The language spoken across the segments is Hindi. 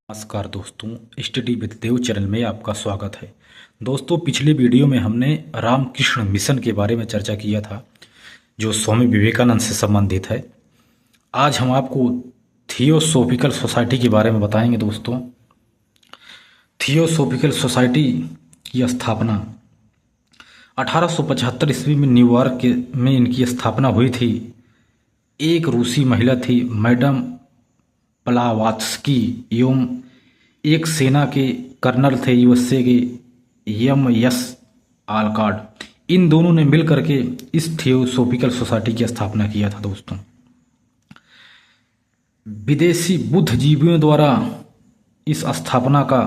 नमस्कार दोस्तों, स्टडी विद देव चैनल में आपका स्वागत है। दोस्तों, पिछले वीडियो में हमने रामकृष्ण मिशन के बारे में चर्चा किया था जो स्वामी विवेकानंद से संबंधित है। आज हम आपको थियोसॉफिकल सोसाइटी के बारे में बताएंगे। दोस्तों, थियोसॉफिकल सोसाइटी की स्थापना 1875 ईस्वी में न्यूयॉर्क में इनकी स्थापना हुई थी। एक रूसी महिला थी, मैडम ब्लावात्स्की, एवं एक सेना के कर्नल थे यूएसए के एम.एस. आलकॉट। इन दोनों ने मिलकर के इस थियोसॉफिकल सोसाइटी की स्थापना किया था। दोस्तों, विदेशी बुद्धिजीवियों द्वारा इस स्थापना का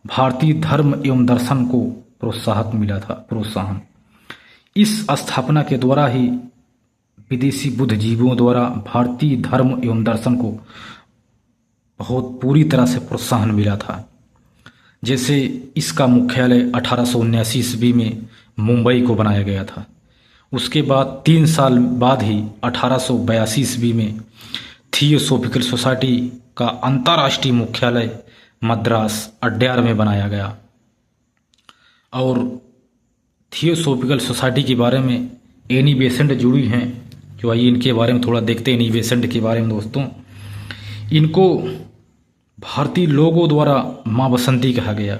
भारतीय धर्म एवं दर्शन को प्रोत्साहन इस स्थापना के द्वारा ही विदेशी बुद्धिजीवियों द्वारा भारतीय धर्म एवं दर्शन को बहुत पूरी तरह से प्रोत्साहन मिला था। जैसे इसका मुख्यालय 1879 ईस्वी में मुंबई को बनाया गया था। उसके बाद 3 साल बाद ही 1882 ईस्वी में थियोसॉफिकल सोसाइटी का अंतर्राष्ट्रीय मुख्यालय मद्रास अड्यार में बनाया गया। और थियोसॉफिकल सोसाइटी के बारे में एनी बेसेंट जुड़ी हैं, जो आइए इनके बारे में थोड़ा देखते हैं। एनी बेसेंट के बारे में दोस्तों, इनको भारतीय लोगों द्वारा माँ बसंती कहा गया।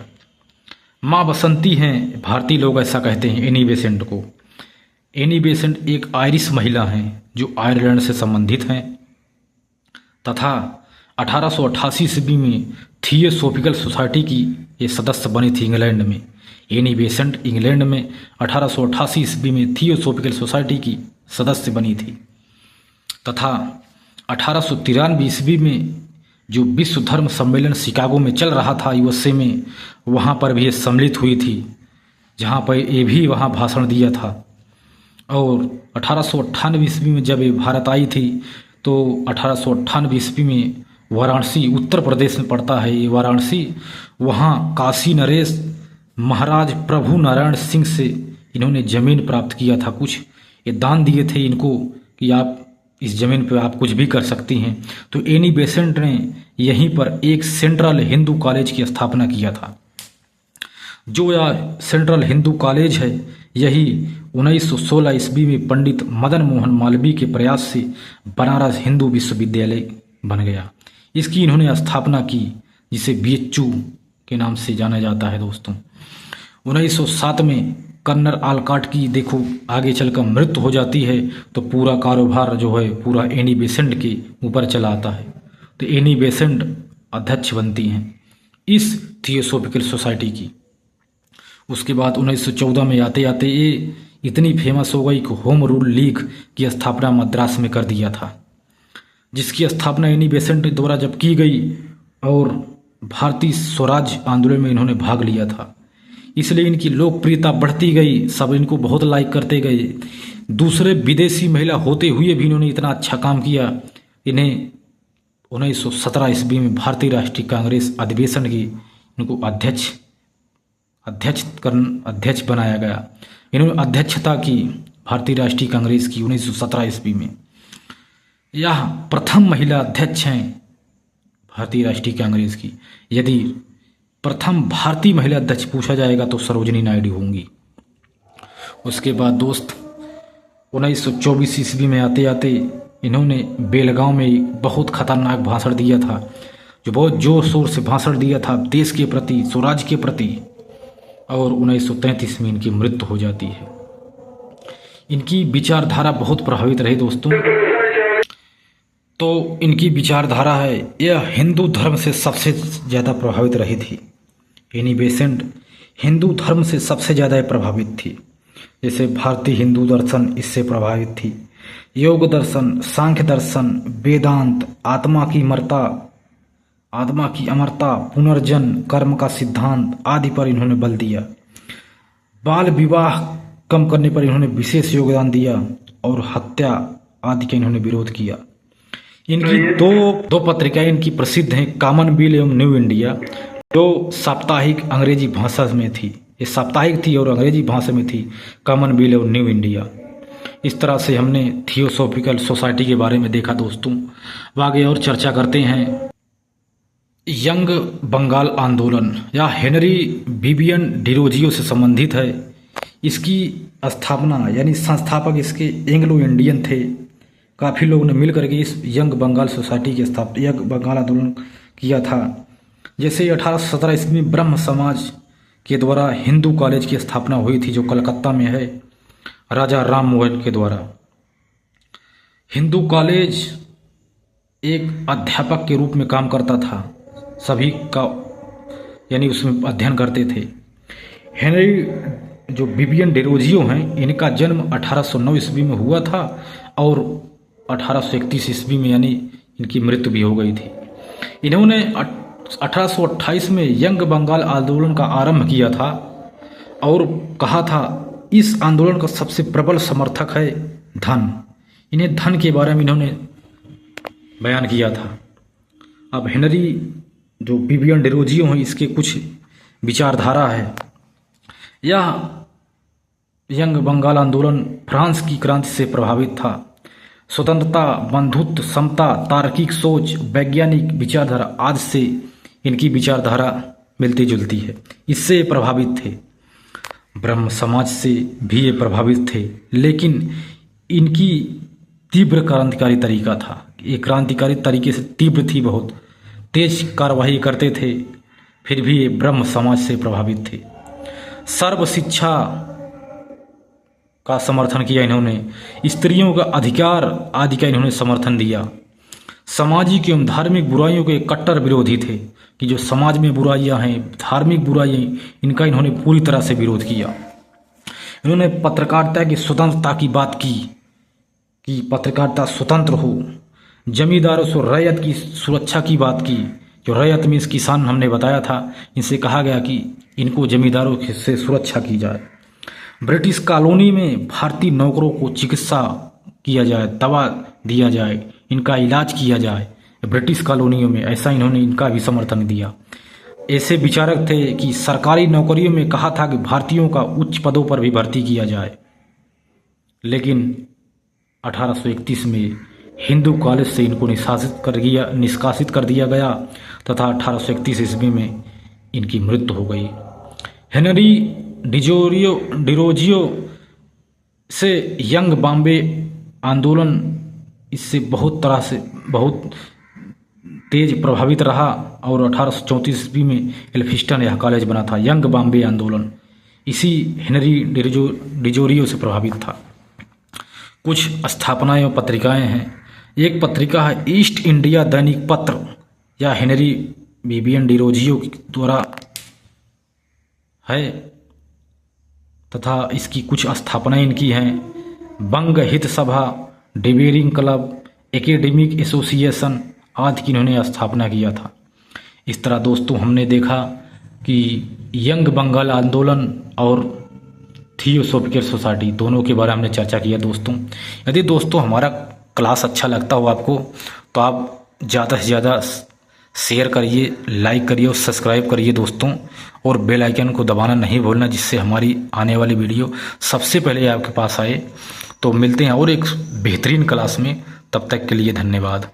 माँ बसंती हैं, भारतीय लोग ऐसा कहते हैं एनी बेसेंट को। एनी बेसेंट एक आयरिश महिला हैं जो आयरलैंड से संबंधित हैं तथा 1888 ईस्वी में थियोसॉफिकल सोसाइटी की ये सदस्य बनी थी इंग्लैंड में। एनी बेसेंट इंग्लैंड में 1888 ईस्वी में थियोसॉफिकल सोसाइटी की सदस्य बनी थी तथा 1893 ईस्वी में जो विश्व धर्म सम्मेलन शिकागो में चल रहा था यूएसए में, वहाँ पर भी ये सम्मिलित हुई थी, जहाँ पर ये भी वहाँ भाषण दिया था। और 1898 ईस्वी में जब ये भारत आई थी तो 1898 ईस्वी में वाराणसी उत्तर प्रदेश में पड़ता है ये वाराणसी, वहाँ काशी नरेश महाराज प्रभु नारायण सिंह से इन्होंने ज़मीन प्राप्त किया था। कुछ ये दान दिए थे इनको कि आप इस ज़मीन पर आप कुछ भी कर सकती हैं। तो एनी बेसेंट ने यहीं पर एक सेंट्रल हिंदू कॉलेज की स्थापना किया था। जो यह सेंट्रल हिंदू कॉलेज है, यही 1916 ईस्वी में पंडित मदन मोहन मालवीय के प्रयास से बनारस हिंदू विश्वविद्यालय बन गया। इसकी इन्होंने स्थापना की, जिसे बीएचयू के नाम से जाना जाता है। दोस्तों, 1907 में कर्नल आलकॉट की देखो आगे चलकर मृत्यु हो जाती है तो पूरा कारोबार जो है पूरा एनी बेसेंट के ऊपर चला आता है। तो एनी बेसेंट अध्यक्ष बनती हैं इस थियोसॉफिकल सोसाइटी की। उसके बाद 1914 में आते आते ये इतनी फेमस हो गई कि होम रूल लीग की स्थापना मद्रास में कर दिया था, जिसकी स्थापना एनी बेसेंट द्वारा जब की गई और भारतीय स्वराज आंदोलन में इन्होंने भाग लिया था, इसलिए इनकी लोकप्रियता बढ़ती गई। सब इनको बहुत लाइक करते गए। दूसरे विदेशी महिला होते हुए भी इन्होंने इतना अच्छा काम किया। इन्हें 1917 ईस्वी में भारतीय राष्ट्रीय कांग्रेस अधिवेशन की इनको अध्यक्ष बनाया गया। इन्होंने अध्यक्षता की भारतीय राष्ट्रीय कांग्रेस की 1917 ईस्वी में। यह प्रथम महिला अध्यक्ष हैं भारतीय राष्ट्रीय कांग्रेस की। यदि प्रथम भारतीय महिला अध्यक्ष पूछा जाएगा तो सरोजिनी नायडू होंगी। उसके बाद दोस्त 1924 ईस्वी में आते आते इन्होंने बेलगांव में बहुत खतरनाक भाषण दिया था, जो बहुत जोर शोर से भाषण दिया था देश के प्रति, स्वराज के प्रति। और 1933 में इनकी मृत्यु हो जाती है। इनकी विचारधारा बहुत प्रभावित रही दोस्तों। तो इनकी विचारधारा है, यह हिंदू धर्म से सबसे ज़्यादा प्रभावित रही थी। एनी बेसेंट हिंदू धर्म से सबसे ज़्यादा प्रभावित थी। जैसे भारतीय हिंदू दर्शन इससे प्रभावित थी, योग दर्शन, सांख्य दर्शन, वेदांत, आत्मा की अमरता, पुनर्जन्म, कर्म का सिद्धांत आदि पर इन्होंने बल दिया। बाल विवाह कम करने पर इन्होंने विशेष योगदान दिया और हत्या आदि का इन्होंने विरोध किया। इनकी दो पत्रिकाएं इनकी प्रसिद्ध हैं, कॉमनवेल्थ एवं न्यू इंडिया, जो साप्ताहिक अंग्रेजी भाषा में थी। ये साप्ताहिक थी और अंग्रेजी भाषा में थी, कॉमनवेल्थ एवं न्यू इंडिया। इस तरह से हमने थियोसॉफिकल सोसाइटी के बारे में देखा दोस्तों। अब आगे और चर्चा करते हैं। यंग बंगाल आंदोलन या हेनरी विवियन डिरोजियो से संबंधित है। इसकी स्थापना यानी संस्थापक इसके एंग्लो इंडियन थे। काफ़ी लोगों ने मिल करके इस यंग बंगाल सोसाइटी की स्थापना यंग बंगाल आंदोलन किया था। जैसे 1817 ईस्वी में ब्रह्म समाज के द्वारा हिंदू कॉलेज की स्थापना हुई थी, जो कलकत्ता में है, राजा राम मोहन के द्वारा। हिंदू कॉलेज एक अध्यापक के रूप में काम करता था, सभी का यानी उसमें अध्ययन करते थे। हेनरी जो विवियन डिरोजियो हैं, इनका जन्म 1809 ईस्वी में हुआ था और 1831 ईस्वी में यानी इनकी मृत्यु भी हो गई थी। इन्होंने 1828 में यंग बंगाल आंदोलन का आरंभ किया था और कहा था इस आंदोलन का सबसे प्रबल समर्थक है धन। इन्हें धन के बारे में इन्होंने बयान किया था। अब हेनरी जो विवियन डिरोजियो हैं, इसके कुछ विचारधारा है। यह यंग बंगाल आंदोलन फ्रांस की क्रांति से प्रभावित था। स्वतंत्रता, बंधुत्व, समता, तार्किक सोच, वैज्ञानिक विचारधारा आदि से इनकी विचारधारा मिलती जुलती है। इससे प्रभावित थे। ब्रह्म समाज से भी ये प्रभावित थे, लेकिन इनकी तीव्र क्रांतिकारी तरीका था। ये क्रांतिकारी तरीके से तीव्र थी, बहुत तेज कार्रवाई करते थे, फिर भी ये ब्रह्म समाज से प्रभावित थे। सर्व शिक्षा का समर्थन किया इन्होंने, स्त्रियों का अधिकार आदि का इन्होंने समर्थन दिया। सामाजिक एवं धार्मिक बुराइयों के कट्टर विरोधी थे कि जो समाज में बुराइयां हैं, धार्मिक बुराइयां, इनका इन्होंने पूरी तरह से विरोध किया। इन्होंने पत्रकारिता की स्वतंत्रता की बात की कि पत्रकारिता स्वतंत्र हो। जमींदारों से रैयत की सुरक्षा की बात की। जो रैयत मीन्स किसान हमने बताया था, इनसे कहा गया कि इनको जमींदारों से सुरक्षा की जाए। ब्रिटिश कॉलोनी में भारतीय नौकरों को चिकित्सा किया जाए, दवा दिया जाए, इनका इलाज किया जाए ब्रिटिश कॉलोनियों में, ऐसा इन्होंने इनका भी समर्थन दिया। ऐसे विचारक थे कि सरकारी नौकरियों में कहा था कि भारतीयों का उच्च पदों पर भी भर्ती किया जाए, लेकिन 1831 में हिंदू कॉलेज से इनको निष्कासित कर दिया गया तथा 1831 ईस्वी में इनकी मृत्यु हो गई। हेनरी डिरोजियो से यंग बॉम्बे आंदोलन इससे बहुत तरह से बहुत तेज प्रभावित रहा और 1834 ईस्वी में एल्फिस्टन यह कॉलेज बना था। यंग बॉम्बे आंदोलन इसी हेनरी डिरोजियो से प्रभावित था। कुछ स्थापनाएं और पत्रिकाएं हैं। एक पत्रिका है ईस्ट इंडिया दैनिक पत्र, या हेनरी विवियन डिरोजियो द्वारा है, तथा इसकी कुछ स्थापनाएं इनकी हैं। बंग हित सभा, डिबेटिंग क्लब, एकेडमिक एसोसिएशन आदि की इन्होंने स्थापना किया था। इस तरह दोस्तों हमने देखा कि यंग बंगाल आंदोलन और थियोसॉफिकल सोसाइटी दोनों के बारे में हमने चर्चा किया। दोस्तों यदि दोस्तों हमारा क्लास अच्छा लगता हो आपको, तो आप ज़्यादा से ज़्यादा शेयर करिए, लाइक करिए और सब्सक्राइब करिए दोस्तों, और बेल आइकन को दबाना नहीं भूलना, जिससे हमारी आने वाली वीडियो सबसे पहले आपके पास आए। तो मिलते हैं और एक बेहतरीन क्लास में, तब तक के लिए धन्यवाद।